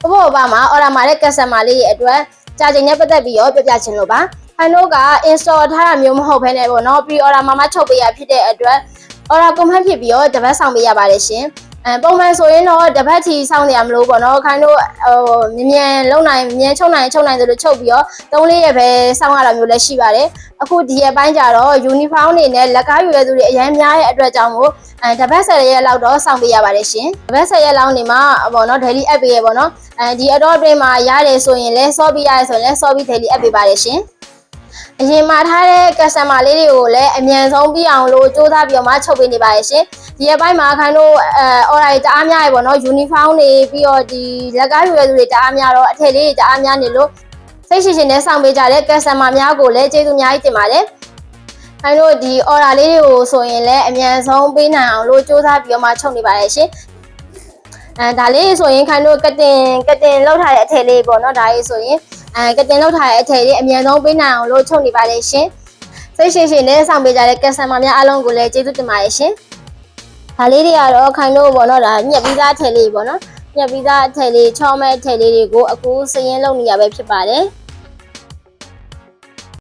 ဘောပါမှာအော်ရာမာတဲ့ customer လေးရဲ့အတွက်ကြာချိန်နဲ့ပတ်သက်ပြီးတော့ပြပြချင်လို့ပါခိုင်တို့က install ထားတာမျိုးမဟုတ်ဘဲနဲ့ပေါ့နော်ပြီးအော်ရာမာချုပ်ပေးရဖြစ်တဲ့အတွက်အော်ရာ comment ဖြစ်ပြီးတော့တပတ်ဆောင်ပေးရပါတယ်ရှင်ပုံမှန်ဆိုရင်တော့တပတ်ချီစောင့်နေရမလို့ပေါ့နော်ခိုင်တို့မြင်လုံနိုင်မြင်ချုပ်နိုင်ဆိုလို့ချုပ်ပြီးတော့3-4ရက်ပဲစောင့်ရတာမျိုးလည်းရှိပါတယ်အခုဒီရက်ပိုင်းကျတော့ uniform အနေနဲ့လက်ကားယူရသူတွေအများများရဲ့အတွက်ကြောင့်မို့တပတ်10ရက်လောက်တော့စောင့်ပေးရပါတယ်ရှင်တပတ်10ရက်လောက်နေမှာပေါ့နော် daily app ပေးရပေါ့နော်ဒီအတော့အတွင်းမှာရတယ်ဆိုရင်လည်းစောပြီးရတယ်ဆိုရင်လည်းစောပြီး daily app ပေးပါတယ်ရှင်အရင်မှာထားတဲ့ customer လေးတွေကိုလည်းအမြန်ဆုံးပြီးအောင်လို့စူးစမ်းပြီးတော့မှချုပ်ပေးနေပါရဲ့ရှင်ဒီရက်ပိုင်းမှာခိုင်တို့order တွေတအားများရေပေါ့နော် uniform တွေပြီးတော့ဒီလက်ကားယူရသူတွေတအားများတော့အထည်လေးတွေတအားများနေလို့စိတ်ရှိရှိနဲ့ဆောင်ပေးကြတဲ့ customer များကိုလည်းကျေးဇူးအများကြီးတင်ပါတယ်ခိုင်တို့ဒီ order လေးတွေကိုဆိုရင်လည်းအမြန်ဆုံးပေးနိုင်အောင်လို့စူးစမ်းပြီးတော့မှချုပ်နေပါရဲ့ရှင်ဒါလေးဆိုရင်ခိုင်တို့ကတင်လောက်ထားတဲ့အထည်လေးပေါ့နော်ဒါလေးဆိုရင်ကတင်လောက်ထားတဲ့အထည်လေးအမြန်ဆုံးပေးနိုင်အောင်လို့ချုပ်နေပါတယ်ရှင်စိတ်ရှိရှိနဲ့ဆောင်ပေးကြတဲ့ customer များအားလုံးကိုလည်းကျေးဇူးတင်ပါတယ်ရှင်ဒါလေးတွေကတော့ခိုင်တို့ပေါ့နော်ဒါညက်ပြီးသားအထည်လေးပေါ့နော်ညက်ပြီးသားအထည်လေးချောမဲ့အထည်လေးတွေကိုအခုစရင်လုပ်နေရပဲဖြစ်ပါတယ်